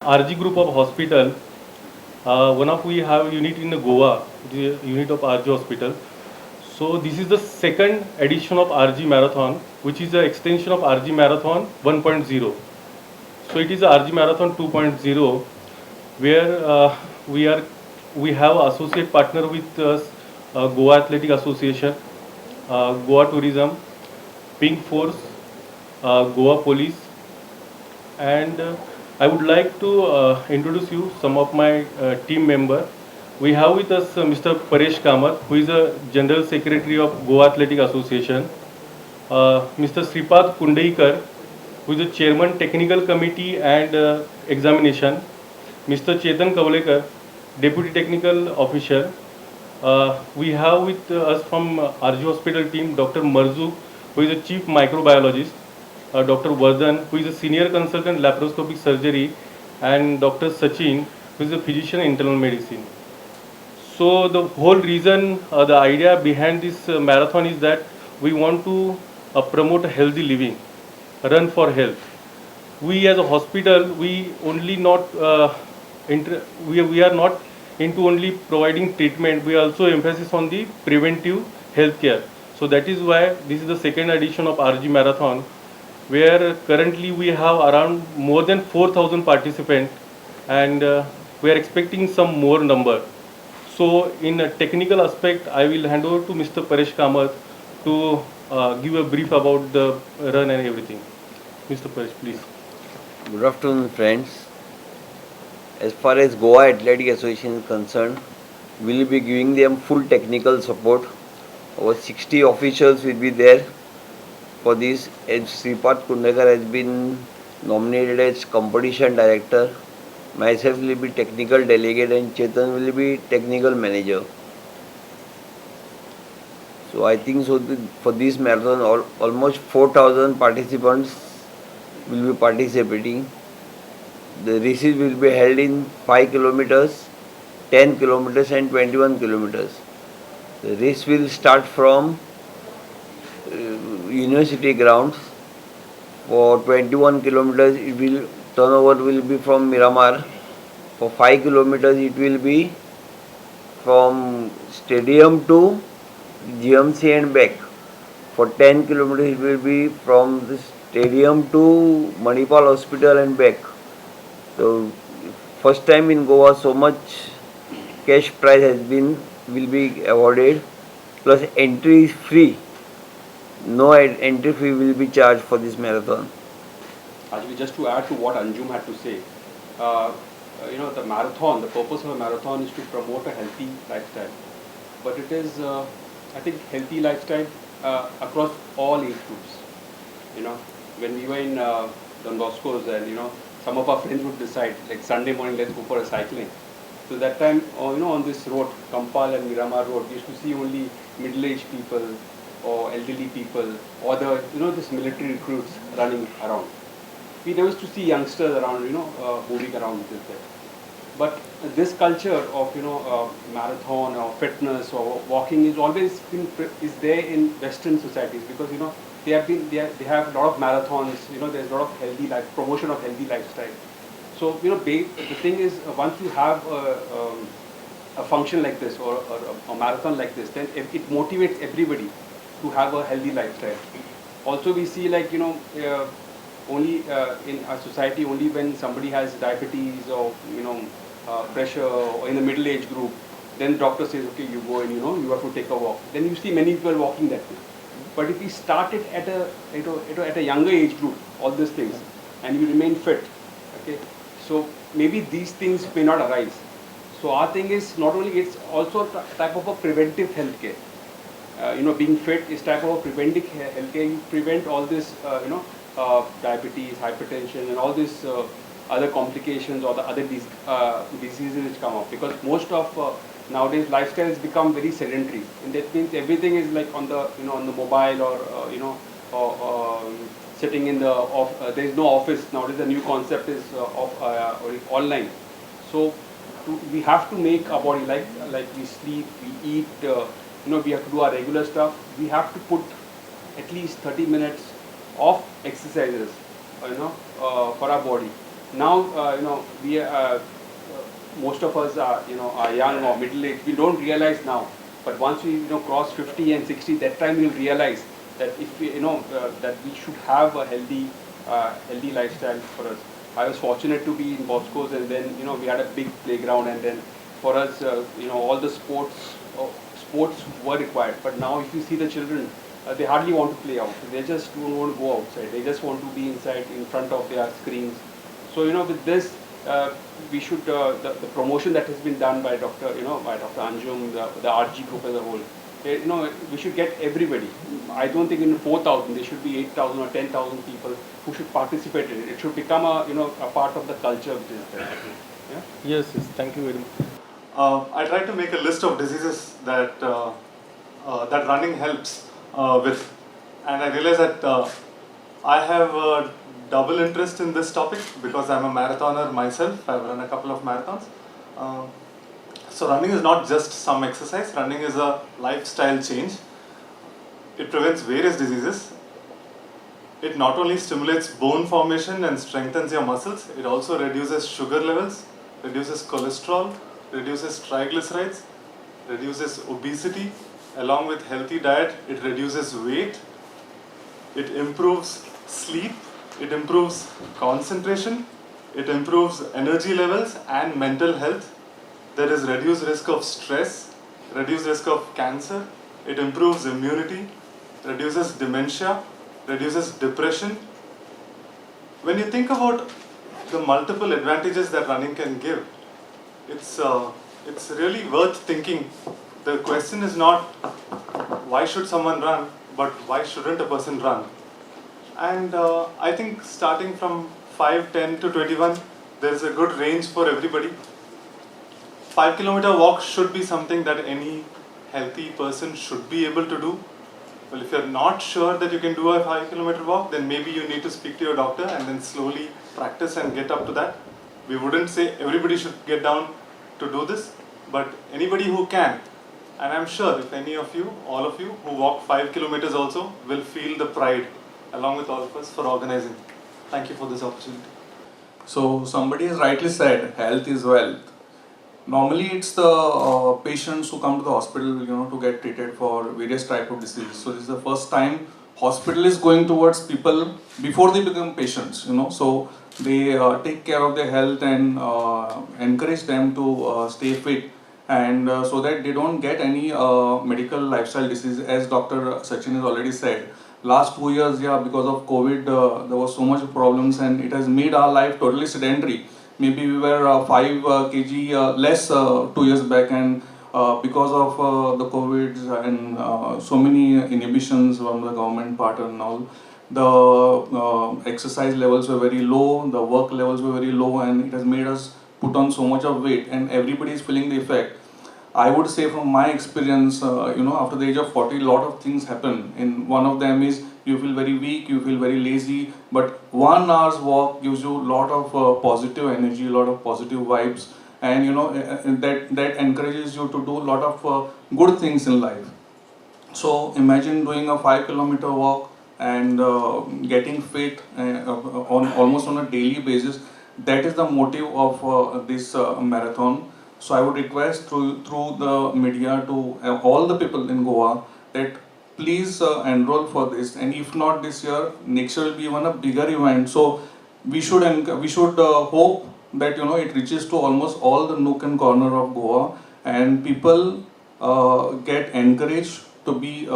RG group of hospital. One of we have unit in Goa, the unit of RG hospital. So this is the second edition of RG Marathon, which is the extension of RG Marathon 1.0. So it is a RG Marathon 2.0, where we are we have associate partner with us, Goa Athletic Association, Goa Tourism, Pink Force, Goa Police, and I would like to introduce you some of my team member. We have with us Mr. Paresh Kamath, who is a General Secretary of Goa Athletic Association, Mr. Sripad Kundaikar, who is the Chairman Technical Committee and Examination, Mr. Chetan Kavlekar, Deputy Technical Officer. We have with us from RG Hospital team Dr. Marzu, who is the Chief Microbiologist, Dr. Vardhan, who is a Senior Consultant Laparoscopic Surgery, and Dr. Sachin, who is a Physician Internal Medicine. So the whole reason, the idea behind this marathon is that we want to promote healthy living, run for health. We as a hospital, we only not we are not into only providing treatment. We also emphasis on the preventive healthcare. So that is why this is the second edition of RG Marathon, where currently we have around more than 4,000 participants, and we are expecting some more number. So in a technical aspect, I will hand over to Mr. Paresh Kamath to give a brief about the run and everything. Mr. Paresh, please. Good afternoon, friends. As far as Goa Athletic Association is concerned, we will be giving them full technical support. Over 60 officials will be there for this. As Sripad Kundekar has been nominated as competition director, myself will be technical delegate and Chetan will be technical manager. So I think so for this marathon almost 4,000 participants will be participating. The races will be held in 5 kilometers, 10 kilometers and 21 kilometers. The race will start from university grounds. For 21 kilometers turnover will be from Miramar. For 5 kilometers it will be from stadium to GMC and back. For 10 kilometers it will be from the stadium to Manipal Hospital and back. So first time in Goa so much cash prize will be awarded, plus entry is free. No entry fee will be charged for this marathon. Actually, just to add to what Anjum had to say, the marathon, the purpose of a marathon is to promote a healthy lifestyle. But it is, I think, healthy lifestyle across all age groups. When we were in Don Bosco's, and some of our friends would decide, like Sunday morning, let's go for a cycling. So that time, on this road, Kampal and Miramar Road, we used to see only middle-aged people or elderly people or this military recruits running around. We never used to see youngsters around, moving around with it. But this culture of, marathon or fitness or walking is always is there in Western societies, because, they have a lot of marathons, there's a lot of healthy life, promotion of healthy lifestyle. So, the thing is, once you have a function like this or a marathon like this, then it motivates everybody to have a healthy lifestyle. Also, we see only in our society, only when somebody has diabetes or pressure or in the middle age group, then doctor says, okay, you go and you have to take a walk. Then you see many people walking that way. But if we start it at a younger age group, all these things, and you remain fit, okay, so maybe these things may not arise. So our thing is not only, it's also a type of a preventive healthcare. Being fit is type of a preventive healthcare. You prevent all this, diabetes, hypertension, and all these other complications or the other diseases which come up. Because most of nowadays lifestyles become very sedentary, and that means everything is like on the on the mobile or sitting in the there is no office nowadays. The new concept is online. So we have to make our body like we sleep, we eat. We have to do our regular stuff. We have to put at least 30 minutes of exercises, for our body. Now, most of us are, are young or middle aged. We don't realize now, but once we, cross 50 and 60, that time we'll realize that if we, that we should have a healthy lifestyle for us. I was fortunate to be in Bosco's, and then, we had a big playground, and then for us, all the sports were required. But now, if you see the children, they hardly want to play out. They just don't want to go outside. They just want to be inside, in front of their screens. So, with this, we should the promotion that has been done by Dr. Anjum, the RG group as a whole. We should get everybody. I don't think in 4,000 there should be 8,000 or 10,000 people who should participate in it. It should become a part of the culture which is there. Yeah. Yes, yes. Thank you very much. I tried to make a list of diseases that that running helps with, and I realized that I have a double interest in this topic because I'm a marathoner myself. I've run a couple of marathons. So running is not just some exercise. Running is a lifestyle change. It prevents various diseases. It not only stimulates bone formation and strengthens your muscles, it also reduces sugar levels, reduces cholesterol, reduces triglycerides, reduces obesity. Along with healthy diet, it reduces weight, it improves sleep, it improves concentration, it improves energy levels and mental health. There is reduced risk of stress, reduced risk of cancer, it improves immunity, reduces dementia, reduces depression. When you think about the multiple advantages that running can give, it's really worth thinking. The question is not why should someone run, but why shouldn't a person run? And I think starting from 5, 10 to 21, there is a good range for everybody. 5 kilometer walk should be something that any healthy person should be able to do. Well, if you're not sure that you can do a 5 kilometer walk, then maybe you need to speak to your doctor and then slowly practice and get up to that. We wouldn't say everybody should get down to do this, but anybody who can, and I'm sure if any of you, all of you who walk 5 kilometers also will feel the pride along with all of us for organizing. Thank you for this opportunity. So somebody has rightly said, health is wealth. Normally, it's the patients who come to the hospital, to get treated for various type of diseases. So this is the first time hospital is going towards people before they become patients. So they take care of their health and encourage them to stay fit, and so that they don't get any medical lifestyle disease. As Dr. Sachin has already said, last 2 years, because of COVID, there was so much problems, and it has made our life totally sedentary. Maybe we were 5 kg less 2 years back, and because of the COVID and so many inhibitions from the government part and all, the exercise levels were very low, the work levels were very low, and it has made us put on so much of weight, and everybody is feeling the effect. I would say from my experience, after the age of 40, a lot of things happen. And one of them is you feel very weak, you feel very lazy, but 1 hour's walk gives you a lot of positive energy, a lot of positive vibes, and that encourages you to do a lot of good things in life. So imagine doing a 5 kilometer walk and getting fit on almost on a daily basis. That is the motive of this marathon. So I would request through the media to all the people in Goa that please enroll for this. And if not this year, next year will be even a bigger event. So we should hope that it reaches to almost all the nook and corner of Goa, and people get encouraged to be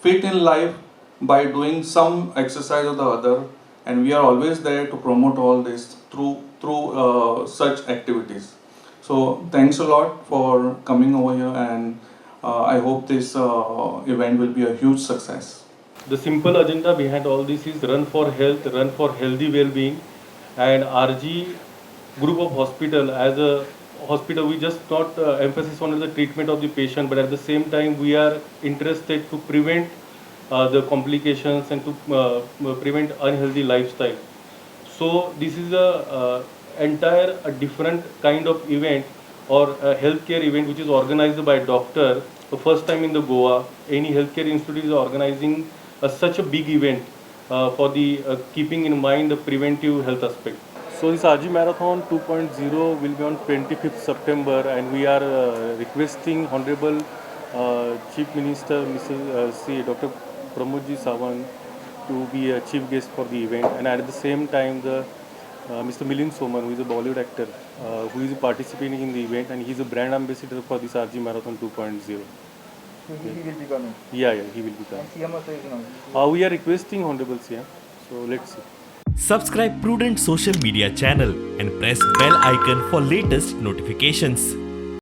fit in life by doing some exercise or the other. And we are always there to promote all this through such activities. So thanks a lot for coming over here, and I hope this event will be a huge success. The simple agenda behind all this is run for health, run for healthy well-being, and RG group of hospital, as a hospital, we just not emphasis on the treatment of the patient, but at the same time we are interested to prevent the complications and to prevent unhealthy lifestyle. So this is a different kind of event or a healthcare event which is organized by doctor. The first time in the Goa, any healthcare institute is organizing such a big event for the keeping in mind the preventive health aspect. So this RG Marathon 2.0 will be on 25th September, and we are requesting Honorable Chief Minister Mr. C. Dr. Pramodji Sawant to be a chief guest for the event, and at the same time the Mr. Milind Soman, who is a Bollywood actor, who is participating in the event, and he is a brand ambassador for this RG Marathon 2.0. He will be coming. Yeah, he will be And coming. CM also is coming. We are requesting Honorable CM, so let's see. Subscribe Prudent social media channel and press bell icon for latest notifications.